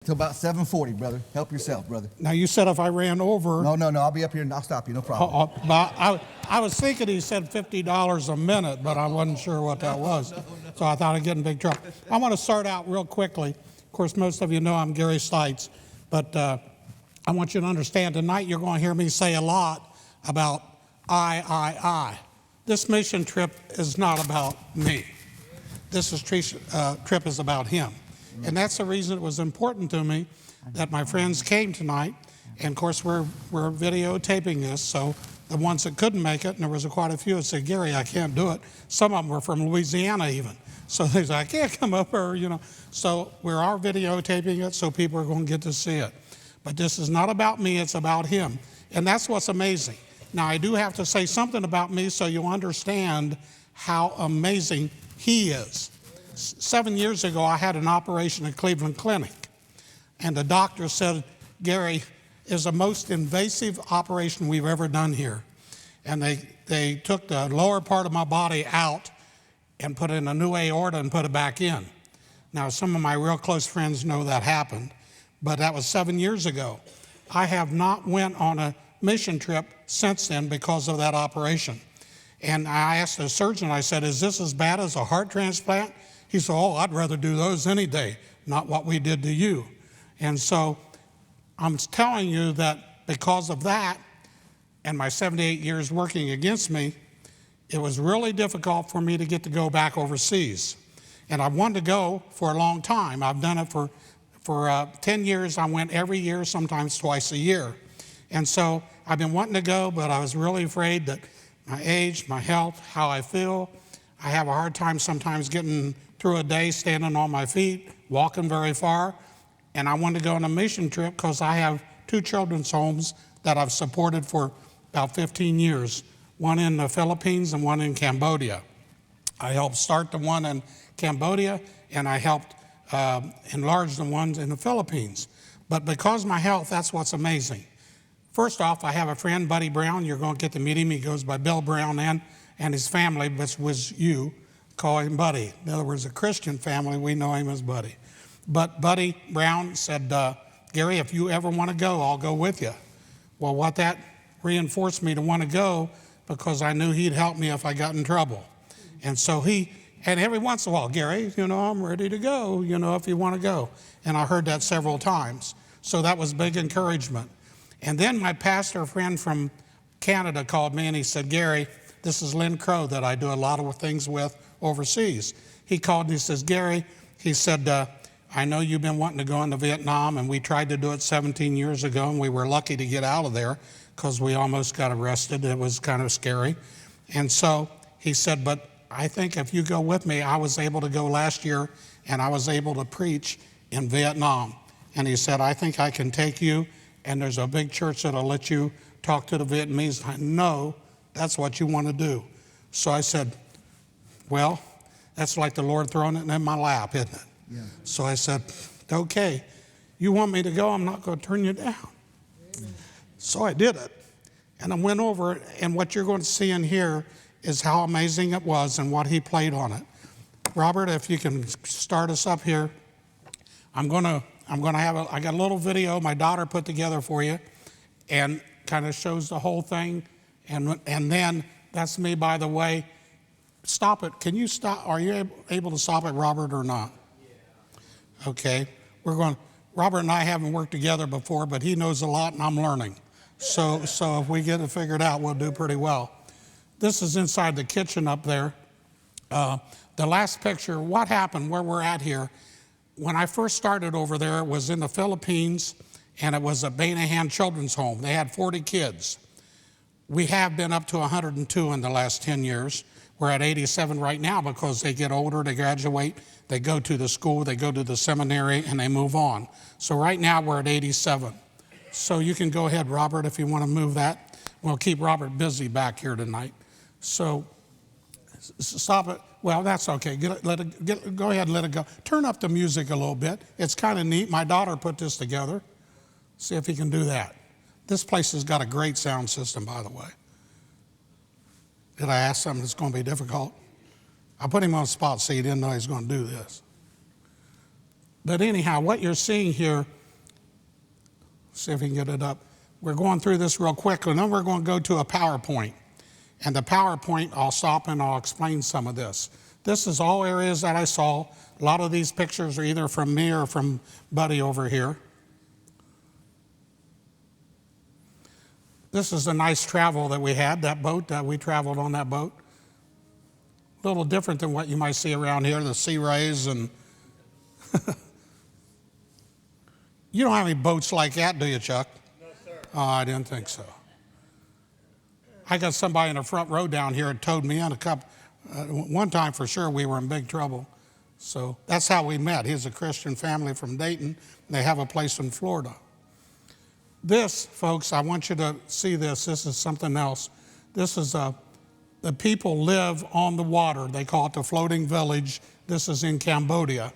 till about 7:40, brother. Help yourself, brother. Now, you said if I ran over... No, I'll be up here and I'll stop you, no problem. I was thinking he said $50 a minute, but I wasn't sure what that was. So I thought I'd get in big trouble. I want to start out real quickly. Of course, most of you know I'm Gary Stites, but I want you to understand tonight you're going to hear me say a lot about I. This mission trip is not about me. This trip is about him. And that's the reason it was important to me that my friends came tonight. And of course, we're videotaping this, so the ones that couldn't make it, and there was quite a few that said, Gary, I can't do it. Some of them were from Louisiana even. So they said, I can't come up here, you know. So we are videotaping it, so people are going to get to see it. But this is not about me, it's about him. And that's what's amazing. Now, I do have to say something about me so you'll understand how amazing he is. 7 years ago, I had an operation at Cleveland Clinic, and the doctor said, Gary, is the most invasive operation we've ever done here. And they took the lower part of my body out and put in a new aorta and put it back in. Now, some of my real close friends know that happened, but that was 7 years ago. I have not went on a mission trip since then because of that operation. And I asked the surgeon, I said, is this as bad as a heart transplant? He said, oh, I'd rather do those any day, not what we did to you. And so I'm telling you that because of that and my 78 years working against me, it was really difficult for me to get to go back overseas. And I wanted to go for a long time. I've done it for 10 years. I went every year, sometimes twice a year. And so I've been wanting to go, but I was really afraid that my age, my health, how I feel, I have a hard time sometimes getting through a day standing on my feet, walking very far. And I wanted to go on a mission trip because I have 2 children's homes that I've supported for about 15 years, one in the Philippines and one in Cambodia. I helped start the one in Cambodia, and I helped enlarge the ones in the Philippines. But because of my health, that's what's amazing. First off, I have a friend, Buddy Brown. You're going to get to meet him. He goes by Bill Brown and his family, which was you, call him Buddy. In other words, a Christian family, we know him as Buddy. But Buddy Brown said, Gary, if you ever want to go, I'll go with you. Well, what that reinforced me to want to go because I knew he'd help me if I got in trouble. And so and every once in a while, Gary, you know, I'm ready to go, you know, if you want to go. And I heard that several times. So that was big encouragement. And then my pastor friend from Canada called me and he said, Gary, this is Lynn Crow that I do a lot of things with overseas. He called and he says, Gary, he said, I know you've been wanting to go into Vietnam, and we tried to do it 17 years ago, and we were lucky to get out of there because we almost got arrested. It was kind of scary. And so he said, but I think if you go with me, I was able to go last year, and I was able to preach in Vietnam. And he said, I think I can take you, and there's a big church that'll let you talk to the Vietnamese. I know that's what you want to do. So I said, well, that's like the Lord throwing it in my lap, isn't it? Yeah. So I said, okay, you want me to go? I'm not going to turn you down. Yeah. So I did it. And I went over it, and what you're going to see in here is how amazing it was and what he played on it. Robert, if you can start us up here. I got a little video my daughter put together for you and kind of shows the whole thing. And then that's me, by the way. Stop it. Can you stop? Are you able to stop it, Robert, or not? Yeah. Okay. Robert and I haven't worked together before, but he knows a lot and I'm learning. So if we get it figured out, we'll do pretty well. This is inside the kitchen up there. The last picture, what happened where we're at here, when I first started over there, it was in the Philippines, and it was a Banahan Children's Home. They had 40 kids. We have been up to 102 in the last 10 years. We're at 87 right now because they get older, they graduate, they go to the school, they go to the seminary, and they move on. So right now we're at 87. So you can go ahead, Robert, if you want to move that. We'll keep Robert busy back here tonight. So stop it. Well, that's okay. Go ahead and let it go. Turn up the music a little bit. It's kind of neat. My daughter put this together. See if he can do that. This place has got a great sound system, by the way. Did I ask something that's going to be difficult? I put him on the spot so he didn't know he was going to do this. But anyhow, what you're seeing here See if we can get it up. We're going through this real quick, and then we're going to go to a PowerPoint. And the PowerPoint, I'll stop and I'll explain some of this. This is all areas that I saw. A lot of these pictures are either from me or from Buddy over here. This is a nice travel that we had, that boat, that we traveled on that boat. A little different than what you might see around here, the sea rays and... You don't have any boats like that, do you, Chuck? No, sir. Oh, I didn't think so. I got somebody in the front row down here that towed me in a couple. One time for sure we were in big trouble. So that's how we met. He's a Christian family from Dayton. They have a place in Florida. This, folks, I want you to see this. This is something else. This is the people live on the water. They call it the floating village. This is in Cambodia.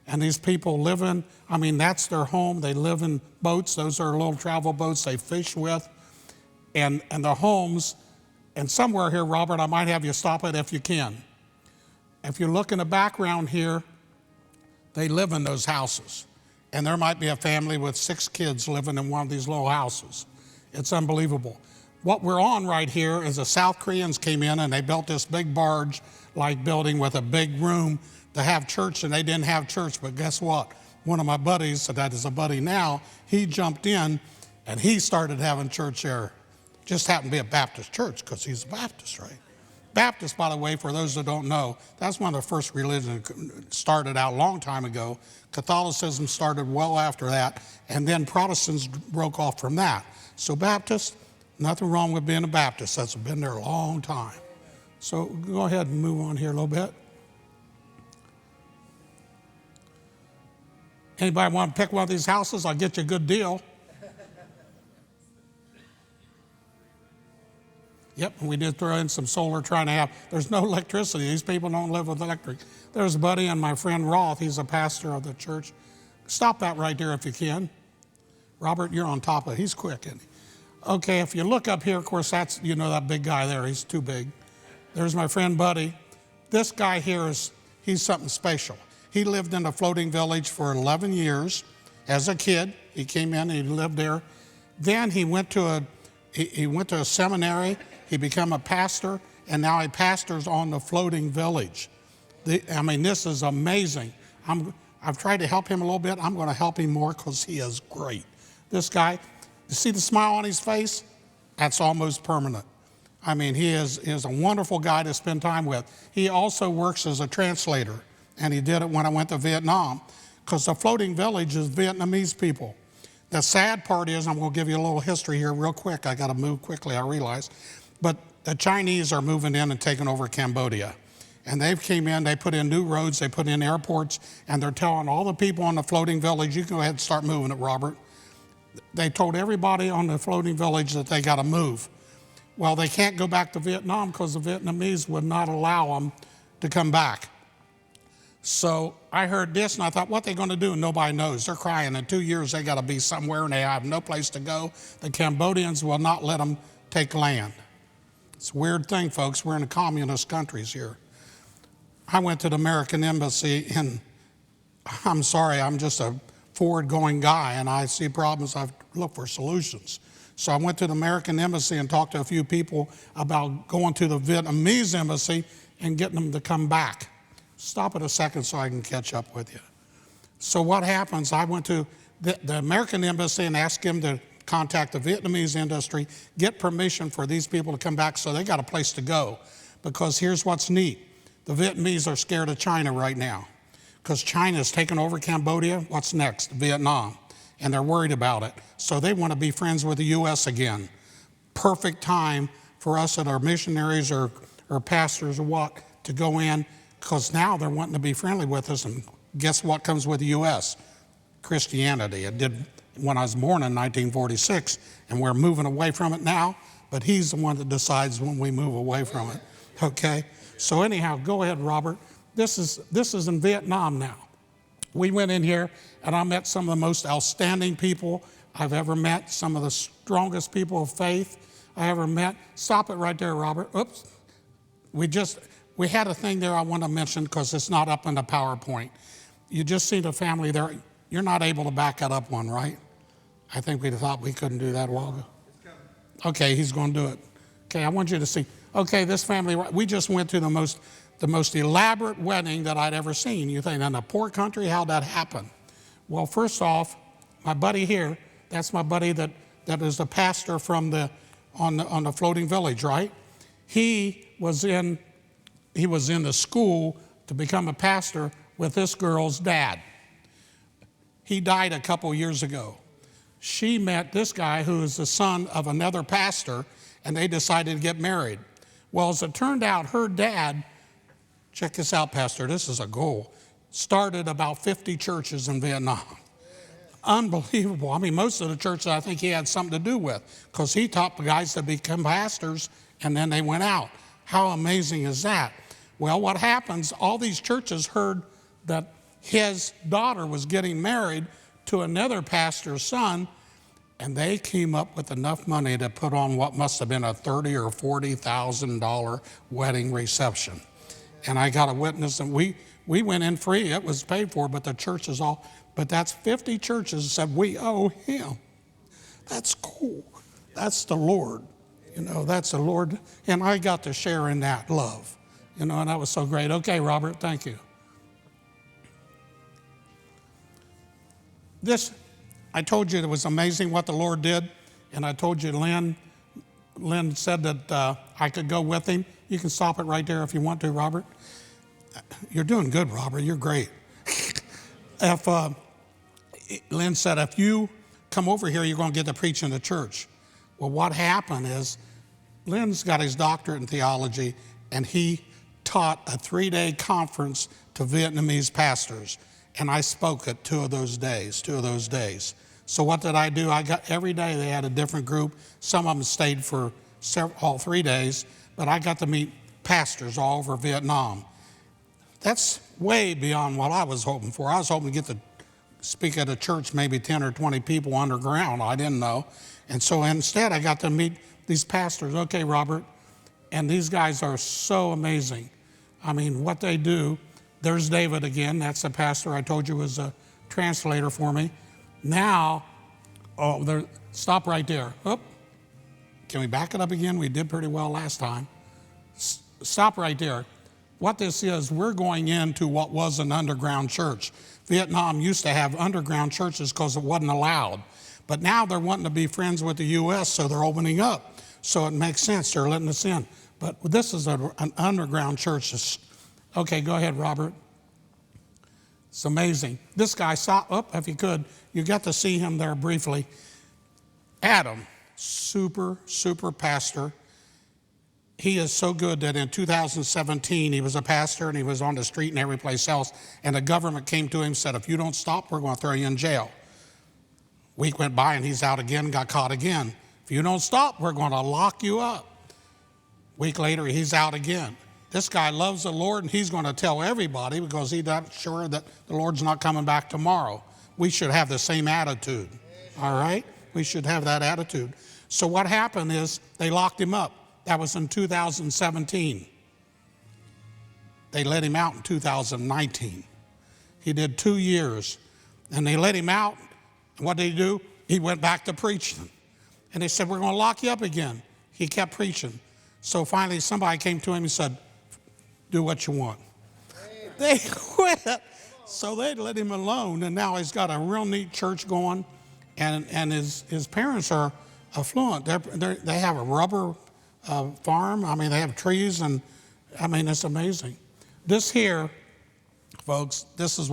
And these people live in, I mean, that's their home. They live in boats. Those are little travel boats they fish with. And the homes, and somewhere here, Robert, I might have you stop it if you can. If you look in the background here, they live in those houses. And there might be a family with 6 kids living in one of these little houses. It's unbelievable. What we're on right here is the South Koreans came in and they built this big barge-like building with a big room to have church, and they didn't have church. But guess what? One of my buddies, that is a buddy now, he jumped in and he started having church there. Just happened to be a Baptist church because he's a Baptist, right? Baptist, by the way, for those that don't know, that's one of the first religions that started out a long time ago. Catholicism started well after that, and then Protestants broke off from that. So Baptist, nothing wrong with being a Baptist. That's been there a long time. So go ahead and move on here a little bit. Anybody want to pick one of these houses? I'll get you a good deal. Yep, and we did throw in some solar trying to have, there's no electricity. These people don't live with electric. There's Buddy and my friend Roth. He's a pastor of the church. Stop that right there if you can. Robert, you're on top of it. He's quick, isn't he? Okay, if you look up here, of course, that's, you know, that big guy there. He's too big. There's my friend Buddy. This guy here he's something special. He lived in a floating village for 11 years as a kid. He came in and he lived there. Then he went to a seminary. He became a pastor, and now he pastors on the floating village. I mean, this is amazing. I've tried to help him a little bit. I'm going to help him more because he is great. This guy, you see the smile on his face? That's almost permanent. I mean, he is a wonderful guy to spend time with. He also works as a translator, and he did it when I went to Vietnam, because the floating village is Vietnamese people. The sad part is, I'm going to give you a little history here real quick. I got to move quickly, I realize. But the Chinese are moving in and taking over Cambodia. And they came in, they put in new roads, they put in airports, and they're telling all the people on the floating village, you can go ahead and start moving it, Robert. They told everybody on the floating village that they got to move. Well, they can't go back to Vietnam because the Vietnamese would not allow them to come back. So I heard this and I thought, what are they going to do? Nobody knows. They're crying. In 2 years, they got to be somewhere and they have no place to go. The Cambodians will not let them take land. It's a weird thing, folks. We're in the communist countries here. I went to the American Embassy, and I'm sorry, I'm just a forward-going guy, and I see problems, I look for solutions. So I went to the American Embassy and talked to a few people about going to the Vietnamese embassy and getting them to come back. Stop it a second so I can catch up with you. So what happens, I went to the American Embassy and asked him to contact the Vietnamese industry, get permission for these people to come back so they got a place to go. Because here's what's neat. The Vietnamese are scared of China right now because China's taken over Cambodia. What's next? Vietnam. And they're worried about it. So they want to be friends with the U.S. again. Perfect time for us that are missionaries or pastors or what to go in, because now they're wanting to be friendly with us. And guess what comes with the U.S.? Christianity. It did when I was born in 1946, and we're moving away from it now, but he's the one that decides when we move away from it, okay? So anyhow, go ahead, Robert. This is in Vietnam now. We went in here, and I met some of the most outstanding people I've ever met, some of the strongest people of faith I ever met. Stop it right there, Robert. Oops. We had a thing there I want to mention because it's not up in the PowerPoint. You just see the family there. You're not able to back that up one, right? I think we thought we couldn't do that a while ago. Okay, he's going to do it. Okay, I want you to see. Okay, this family, we just went to the most elaborate wedding that I'd ever seen. You think, in a poor country, how'd that happen? Well, first off, my buddy here, that's my buddy that is the pastor from on the floating village, right? He was in the school to become a pastor with this girl's dad. He died a couple years ago. She met this guy who is the son of another pastor, and they decided to get married. Well, as it turned out, her dad, check this out, Pastor, this is a goal, started about 50 churches in Vietnam. Unbelievable. I mean, most of the churches I think he had something to do with, because he taught the guys to become pastors, and then they went out. How amazing is that? Well, what happens, all these churches heard that his daughter was getting married to another pastor's son, and they came up with enough money to put on what must have been a $30,000 or $40,000 wedding reception. And I got a witness, and we went in free. It was paid for, but the churches all, but that's 50 churches said, we owe him. That's cool. That's the Lord. You know, that's the Lord. And I got to share in that love. You know, and that was so great. Okay, Robert, thank you. I told you it was amazing what the Lord did, and I told you Lynn said that I could go with him. You can stop it right there if you want to, Robert. You're doing good, Robert. You're great. Lynn said, if you come over here, you're going to get to preach in the church. Well, what happened is Lynn's got his doctorate in theology, and he taught a 3-day conference to Vietnamese pastors. And I spoke at two of those days. So what did I do? Every day they had a different group. Some of them stayed for all 3 days, but I got to meet pastors all over Vietnam. That's way beyond what I was hoping for. I was hoping to get to speak at a church, maybe 10 or 20 people underground. I didn't know. And so instead I got to meet these pastors. Okay, Robert. And these guys are so amazing. I mean, what they do. There's David again. That's the pastor I told you was a translator for me. Now, stop right there. Oh, can we back it up again? We did pretty well last time. Stop right there. What this is, we're going into what was an underground church. Vietnam used to have underground churches because it wasn't allowed. But now they're wanting to be friends with the U.S., so they're opening up. So it makes sense. They're letting us in. But this is an underground church. Okay, go ahead, Robert. It's amazing. This guy saw, if you could, you got to see him there briefly. Adam, super pastor. He is so good that in 2017, he was a pastor and he was on the street and every place else. And the government came to him and said, if you don't stop, we're going to throw you in jail. Week went by and he's out again, got caught again. If you don't stop, we're going to lock you up. Week later, he's out again. This guy loves the Lord, and he's going to tell everybody because he's not sure that the Lord's not coming back tomorrow. We should have the same attitude, all right? We should have that attitude. So what happened is they locked him up. That was in 2017. They let him out in 2019. He did 2 years, and they let him out. What did he do? He went back to preaching. And they said, we're going to lock you up again. He kept preaching. So finally somebody came to him and said, do what you want. They quit. So they let him alone, and now he's got a real neat church going, and his parents are affluent. They have a rubber farm. I mean, they have trees, and I mean, it's amazing. This here, folks, this is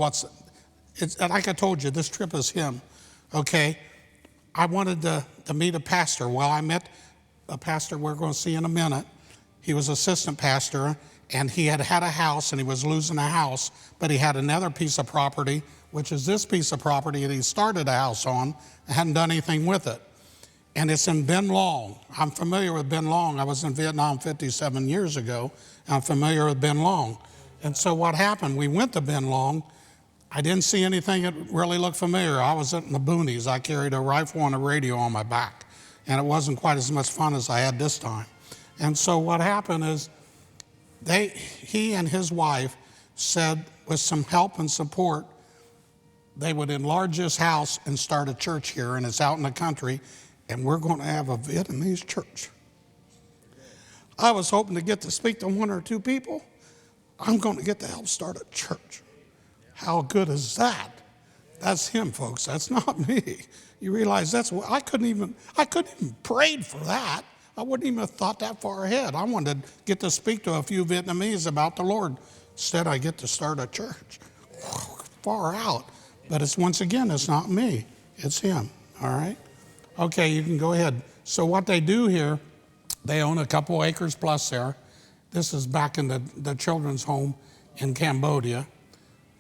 it's like I told you, this trip is him, okay? I wanted to meet a pastor. Well, I met a pastor we're going to see in a minute. He was assistant pastor, and he had a house, and he was losing a house, but he had another piece of property, which is this piece of property that he started a house on and hadn't done anything with it. And it's in Ben Long. I'm familiar with Ben Long. I was in Vietnam 57 years ago. I'm familiar with Ben Long. And so what happened, we went to Ben Long. I didn't see anything that really looked familiar. I was in the boonies. I carried a rifle and a radio on my back, and it wasn't quite as much fun as I had this time. And so what happened is he and his wife said, with some help and support, they would enlarge this house and start a church here, and it's out in the country, and we're going to have a Vietnamese church. I was hoping to get to speak to one or two people. I'm going to get to help start a church. How good is that? That's him, folks. That's not me. You realize that's what I couldn't even prayed for that. I wouldn't even have thought that far ahead. I wanted to get to speak to a few Vietnamese about the Lord. Instead, I get to start a church. Far out. But it's, once again, it's not me. It's him. All right? Okay, you can go ahead. So what they do here, they own a couple acres plus there. This is back in the children's home in Cambodia.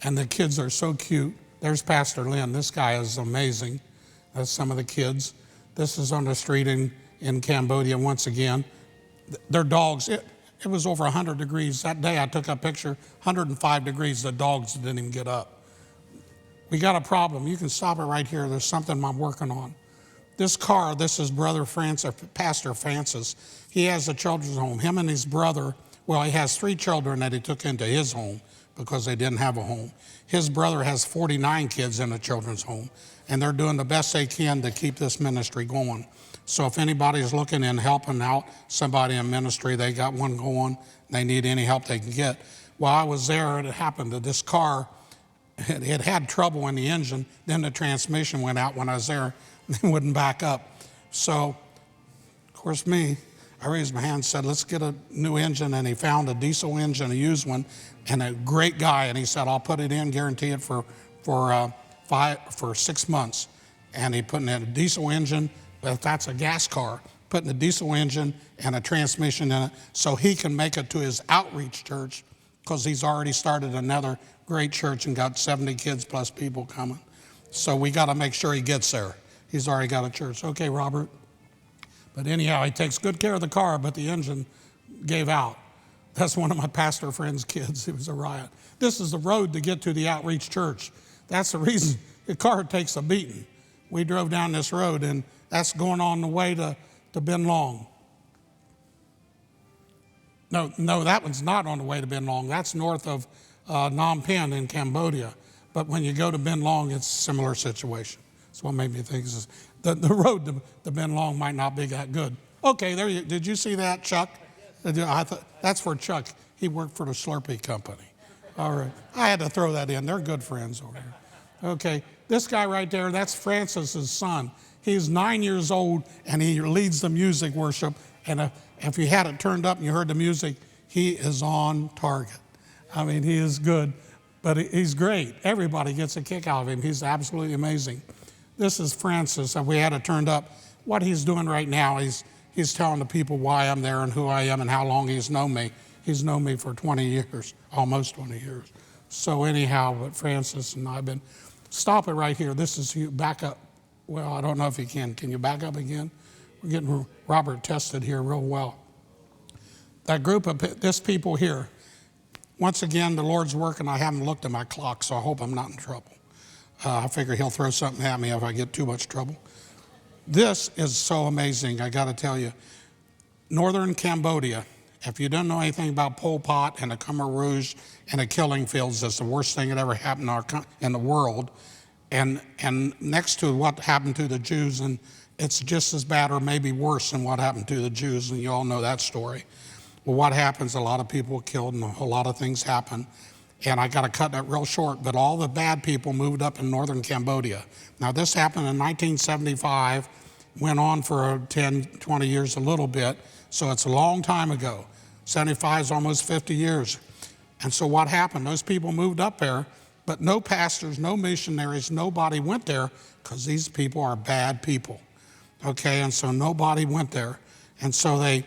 And the kids are so cute. There's Pastor Lynn. This guy is amazing. That's some of the kids. This is on the street in Cambodia once again. Their dogs, it was over 100 degrees. That day I took a picture, 105 degrees. The dogs didn't even get up. We got a problem. You can stop it right here. There's something I'm working on. This car, this is Brother Francis, Pastor Francis. He has a children's home. Him and his brother, well, he has 3 children that he took into his home because they didn't have a home. His brother has 49 kids in a children's home, and they're doing the best they can to keep this ministry going. So if anybody's looking and helping out somebody in ministry, they got one going, they need any help they can get. While I was there, it happened that this car, it had trouble in the engine, then the transmission went out when I was there, and it wouldn't back up. So, of course, I raised my hand and said, let's get a new engine, and he found a diesel engine, a used one, and a great guy, and he said, I'll put it in, guarantee it for 6 months. And he put in a diesel engine, but if that's a gas car, putting a diesel engine and a transmission in it so he can make it to his outreach church, because he's already started another great church and got 70 kids plus people coming. So we got to make sure he gets there. He's already got a church. Okay, Robert. But anyhow, he takes good care of the car, but the engine gave out. That's one of my pastor friend's kids. It was a riot. This is the road to get to the outreach church. That's the reason the car takes a beating. We drove down this road, and that's going on the way to Ben Long. No, that one's not on the way to Ben Long. That's north of Phnom Penh in Cambodia. But when you go to Ben Long, it's a similar situation. That's what made me think the road to Ben Long might not be that good. Okay, did you see that, Chuck? I thought that's for Chuck. He worked for the Slurpee company. All right, I had to throw that in. They're good friends over here. Okay, this guy right there, that's Francis's son. He's 9 years old, and he leads the music worship. And if you had it turned up and you heard the music, he is on target. I mean, he is good, but he's great. Everybody gets a kick out of him. He's absolutely amazing. This is Francis. If we had it turned up, what he's doing right now, he's telling the people why I'm there and who I am and how long he's known me. He's known me for 20 years, almost 20 years. So anyhow, but Francis and I have been, stop it right here. This is you, back up. Well, I don't know if you can. Can you back up again? We're getting Robert tested here real well. That group of this people here, once again, the Lord's working. I haven't looked at my clock, so I hope I'm not in trouble. I figure he'll throw something at me if I get too much trouble. This is so amazing, I got to tell you. Northern Cambodia, if you don't know anything about Pol Pot and the Khmer Rouge and the killing fields, that's the worst thing that ever happened in the world. And next to what happened to the Jews, and it's just as bad or maybe worse than what happened to the Jews, and you all know that story. Well, what happens, a lot of people were killed and a lot of things happen. And I got to cut that real short, but all the bad people moved up in northern Cambodia. Now, this happened in 1975, went on for 10, 20 years, a little bit, so it's a long time ago. 75 is almost 50 years. And so what happened? Those people moved up there, but no pastors, no missionaries, nobody went there because these people are bad people. Okay, and so nobody went there. And so they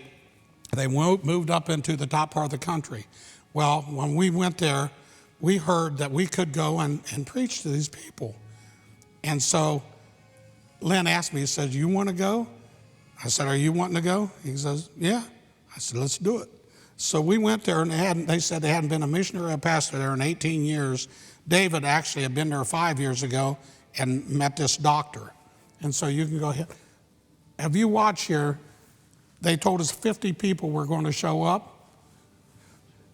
moved up into the top part of the country. Well, when we went there, we heard that we could go and preach to these people. And so Lynn asked me, he said, you want to go? I said, are you wanting to go? He says, yeah. I said, let's do it. So we went there, and they said they hadn't been a missionary or a pastor there in 18 years. David actually had been there 5 years ago and met this doctor. And so you can go ahead. Have you watched here? They told us 50 people were going to show up.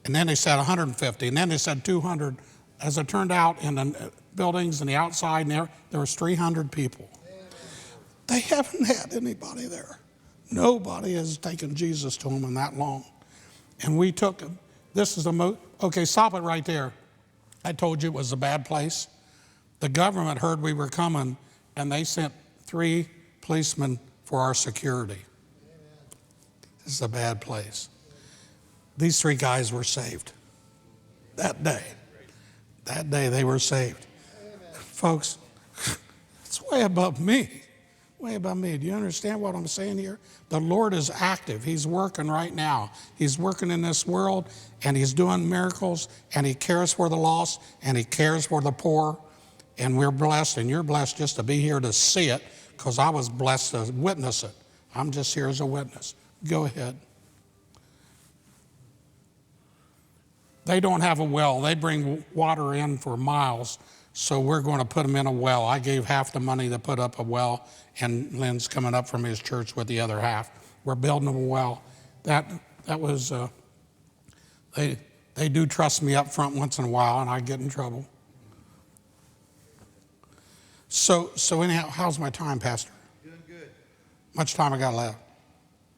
And then they said 150. And then they said 200 as it turned out, in the buildings and the outside, and there was 300 people. They haven't had anybody there. Nobody has taken Jesus to them in that long. And we took him. This is the okay, stop it right there. I told you it was a bad place. The government heard we were coming, and they sent 3 policemen for our security. This is a bad place. These 3 guys were saved that day. That day they were saved. Folks, it's way above me. Way above me. Do you understand what I'm saying here? The Lord is active. He's working right now. He's working in this world, and he's doing miracles, and he cares for the lost, and he cares for the poor. And we're blessed, and you're blessed just to be here to see it, because I was blessed to witness it. I'm just here as a witness. Go ahead. They don't have a well. They bring water in for miles, so we're going to put them in a well. I gave half the money to put up a well, and Lynn's coming up from his church with the other half. We're building them a well. That was, they do trust me up front once in a while, and I get in trouble. So anyhow, how's my time, Pastor? Doing good. Much time I got left?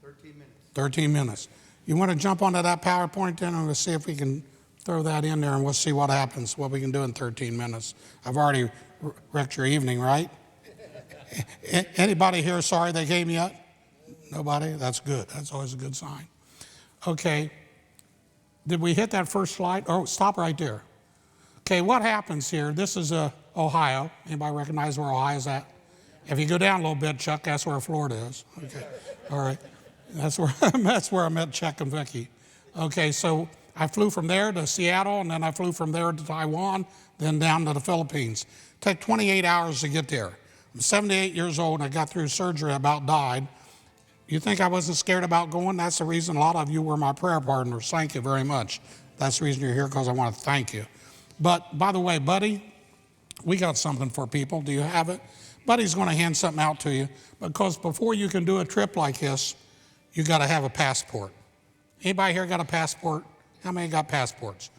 13 minutes. 13 minutes. You want to jump onto that PowerPoint then, and we'll see if we can throw that in there, and we'll see what happens, what we can do in 13 minutes. I've already wrecked your evening, right? Anybody here sorry they came yet? Nobody? That's good. That's always a good sign. Okay. Did we hit that first slide? Oh, stop right there. Okay, what happens here? This is Ohio. Anybody recognize where Ohio's at? If you go down a little bit, Chuck, that's where Florida is. Okay, all right. That's where I met Chuck and Vicky. Okay, so I flew from there to Seattle, and then I flew from there to Taiwan, then down to the Philippines. It took 28 hours to get there. I'm 78 years old, and I got through surgery, about died. You think I wasn't scared about going? That's the reason a lot of you were my prayer partners. Thank you very much. That's the reason you're here, because I want to thank you. But, by the way, Buddy, we got something for people. Do you have it? Buddy's going to hand something out to you, because before you can do a trip like this, you got to have a passport. Anybody here got a passport? How many got passports?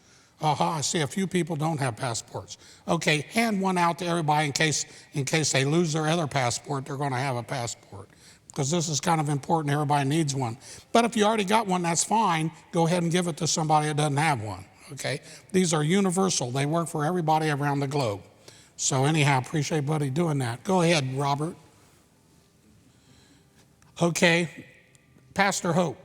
I see a few people don't have passports. Okay, hand one out to everybody in case they lose their other passport, they're going to have a passport, because this is kind of important. Everybody needs one. But if you already got one, that's fine. Go ahead and give it to somebody that doesn't have one. Okay, these are universal. They work for everybody around the globe. So anyhow, appreciate Buddy doing that. Go ahead, Robert. Okay, Pastor Hope.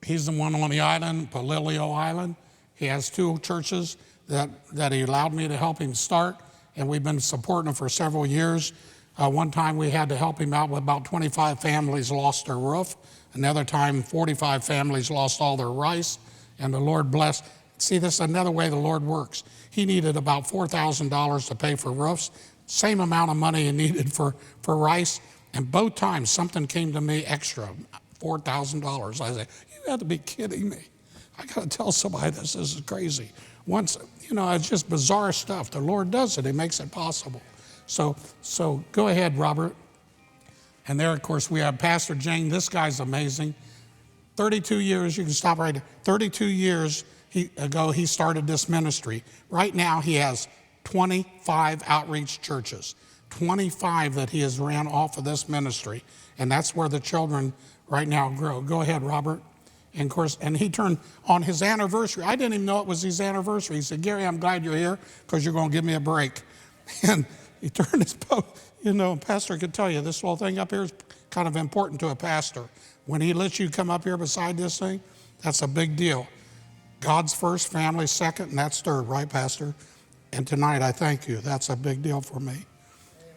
He's the one on the island, Palilio Island. He has 2 churches that he allowed me to help him start, and we've been supporting him for several years. One time we had to help him out with about 25 families lost their roof. Another time, 45 families lost all their rice, and the Lord blessed. See, this is another way the Lord works. He needed about $4,000 to pay for roofs, same amount of money he needed for rice, and both times something came to me extra, $4,000. I said, you have to be kidding me. I got to tell somebody this is crazy. Once, it's just bizarre stuff. The Lord does it. He makes it possible. So go ahead, Robert. And there, of course, we have Pastor Jane. This guy's amazing. 32 years, you can stop right there. 32 years ago, he started this ministry. Right now, he has 25 outreach churches, 25 that he has ran off of this ministry. And that's where the children right now grow. Go ahead, Robert. And of course, and he turned on his anniversary. I didn't even know it was his anniversary. He said, Gary, I'm glad you're here, because you're going to give me a break. And he turned his pastor could tell you this little thing up here is kind of important to a pastor. When he lets you come up here beside this thing, that's a big deal. God's first, family second, and that's third, right, Pastor? And tonight, I thank you. That's a big deal for me.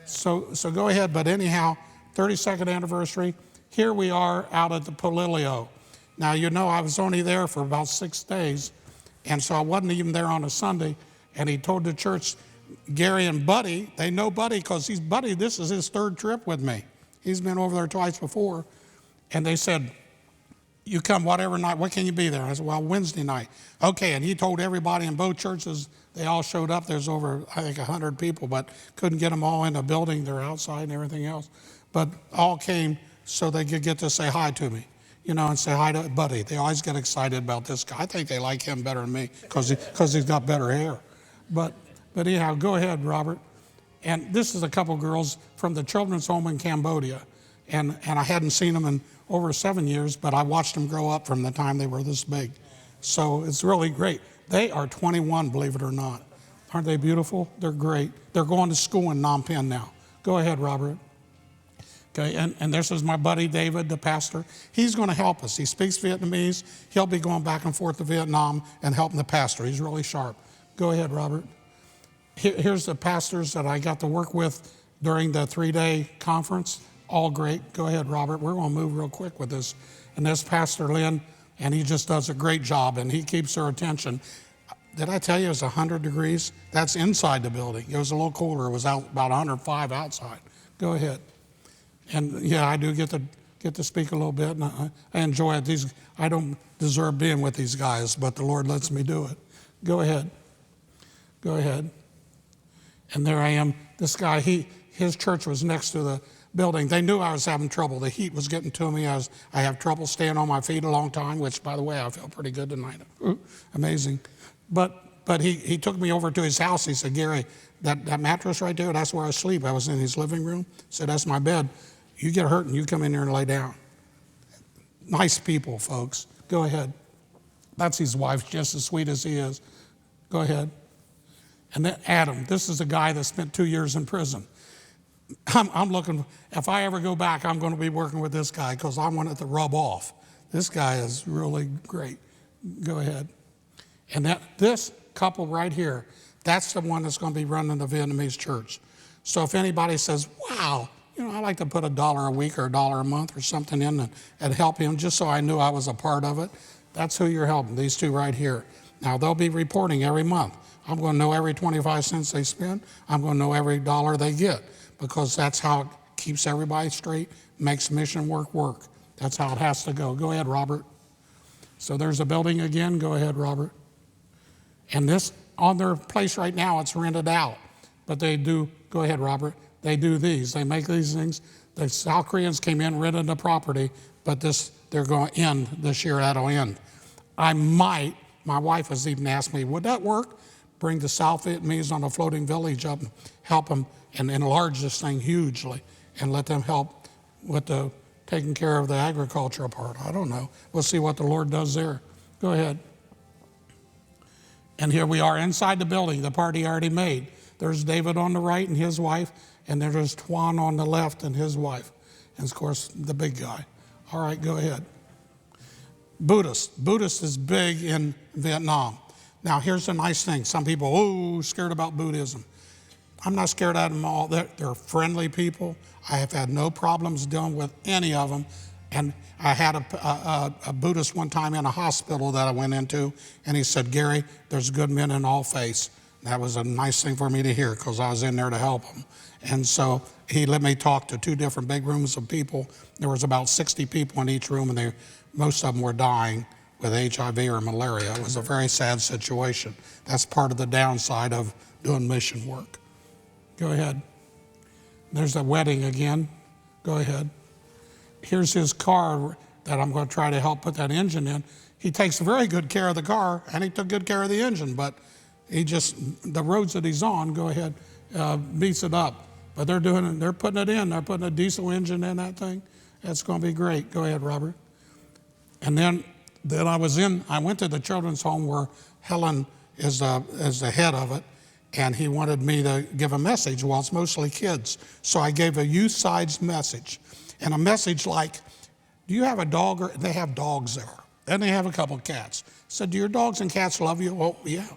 So go ahead. But anyhow, 32nd anniversary. Here we are out at the Palilio. Now, I was only there for about 6 days, and so I wasn't even there on a Sunday. And he told the church, Gary and Buddy, they know Buddy because this is his 3rd trip with me. He's been over there twice before. And they said, you come whatever night, what can you be there? I said, well, Wednesday night. Okay, and he told everybody in both churches, they all showed up. There's over, I think, 100 people, but couldn't get them all in the building. They're outside and everything else. But all came so they could get to say hi to me, and say hi to Buddy. They always get excited about this guy. I think they like him better than me because he's got better hair. But anyhow, go ahead, Robert. And this is a couple girls from the children's home in Cambodia. And I hadn't seen them in over 7 years, but I watched them grow up from the time they were this big. So it's really great. They are 21, believe it or not. Aren't they beautiful? They're great. They're going to school in Phnom Penh now. Go ahead, Robert. Okay, and this is my buddy David, the pastor. He's going to help us. He speaks Vietnamese. He'll be going back and forth to Vietnam and helping the pastor. He's really sharp. Go ahead, Robert. Here's the pastors that I got to work with during the 3-day conference. All great. Go ahead, Robert. We're going to move real quick with this. And this Pastor Lynn, and he just does a great job, and he keeps their attention. Did I tell you it was 100 degrees? That's inside the building. It was a little cooler. It was out about 105 outside. Go ahead. And yeah, I do get to speak a little bit, and I enjoy it. I don't deserve being with these guys, but the Lord lets me do it. Go ahead. Go ahead. And there I am. This guy, his church was next to the building. They knew I was having trouble. The heat was getting to me. I have trouble staying on my feet a long time, which, by the way, I feel pretty good tonight. Ooh, amazing. But he took me over to his house. He said, Gary, that mattress right there, that's where I sleep. I was in his living room. He said, that's my bed. You get hurt and you come in here and lay down. Nice people, folks. Go ahead. That's his wife, just as sweet as he is. Go ahead. And then Adam, this is a guy that spent 2 years in prison. I'm looking, if I ever go back, I'm going to be working with this guy because I want it to rub off. This guy is really great. Go ahead. And this couple right here, that's the one that's going to be running the Vietnamese church. So if anybody says, wow, I like to put $1 a week or $1 a month or something in and help him just so I knew I was a part of it, that's who you're helping, these two right here. Now, they'll be reporting every month. I'm going to know every 25 cents they spend. I'm going to know every dollar they get because that's how it keeps everybody straight, makes mission work. That's how it has to go. Go ahead, Robert. So there's a building again. Go ahead, Robert. And this, on their place right now, it's rented out. But they do, go ahead, Robert, they do these. They make these things. The South Koreans came in, rented the property, but they're going to end this year. That'll end. My wife has even asked me, would that work? Bring the South Vietnamese on a floating village up and help them and enlarge this thing hugely and let them help with the taking care of the agricultural part. I don't know. We'll see what the Lord does there. Go ahead. And here we are inside the building, the part he already made. There's David on the right and his wife, and there's Tuan on the left and his wife. And of course, the big guy. All right, go ahead. Buddhist is big in Vietnam. Now, here's the nice thing. Some people, scared about Buddhism. I'm not scared of them all. They're friendly people. I have had no problems dealing with any of them. And I had a Buddhist one time in a hospital that I went into, and he said, Gary, there's good men in all faiths. That was a nice thing for me to hear because I was in there to help him. And so he let me talk to 2 different big rooms of people. There was about 60 people in each room, and most of them were dying with HIV or malaria. It was a very sad situation. That's part of the downside of doing mission work. Go ahead. There's the wedding again. Go ahead. Here's his car that I'm going to try to help put that engine in. He takes very good care of the car, and he took good care of the engine, but the roads that he's on, go ahead, beats it up. But they're putting it in. They're putting a diesel engine in that thing. That's going to be great. Go ahead, Robert. And then I went to the children's home where Helen is the head of it, and he wanted me to give a message. Well, it's mostly kids. So I gave a youth side's message. And a message like, do you have a dog? They have dogs there. And they have a couple of cats. I said, do your dogs and cats love you? Oh, yeah. I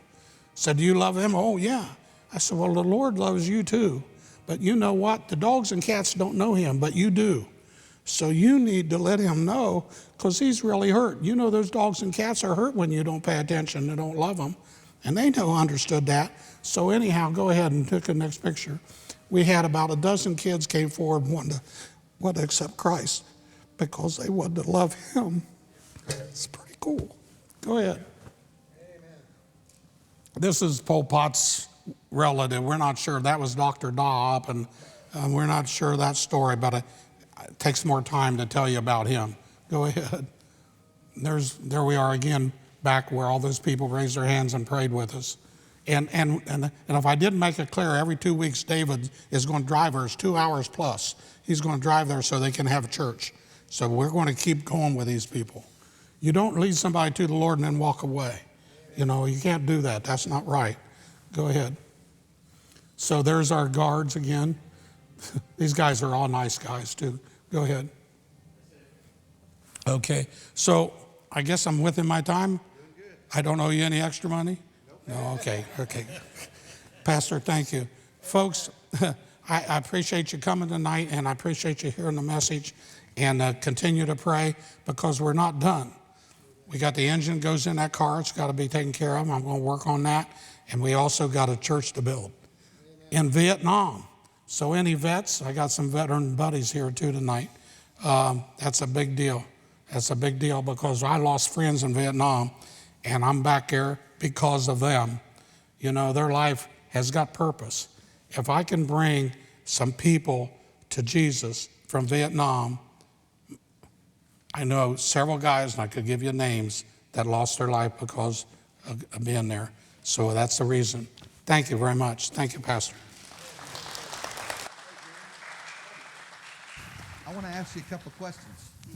said, do you love them? Oh, yeah. I said, well, the Lord loves you too. But you know what? The dogs and cats don't know him, but you do. So you need to let him know because he's really hurt. You know those dogs and cats are hurt when you don't pay attention and don't love them. And they understood that. So anyhow, go ahead and take the next picture. We had about a dozen kids came forward wanting to accept Christ because they wanted to love him. It's pretty cool. Go ahead. Amen. This is Pol Pot's relative. We're not sure. That was Dr. Da up, and we're not sure of that story, but it takes more time to tell you about him. Go ahead. There we are again, back where all those people raised their hands and prayed with us. And if I didn't make it clear, every 2 weeks David is going to drive her. It's 2 hours plus. He's going to drive there so they can have a church. So we're going to keep going with these people. You don't lead somebody to the Lord and then walk away. You know, you can't do that. That's not right. Go ahead. So there's our guards again. These guys are all nice guys too. Go ahead. Okay. So I guess I'm within my time. I don't owe you any extra money? No, okay. Pastor, thank you. Folks, I appreciate you coming tonight, and I appreciate you hearing the message, and continue to pray, because we're not done. We got the engine goes in that car. It's got to be taken care of. I'm going to work on that. And we also got a church to build in Vietnam. So any vets, I got some veteran buddies here too tonight. That's a big deal. That's a big deal, because I lost friends in Vietnam, and I'm back there because of them. You know, their life has got purpose. If I can bring some people to Jesus from Vietnam, I know several guys, and I could give you names, that lost their life because of being there. So that's the reason. Thank you very much. Thank you, Pastor. I want to ask you a couple of questions.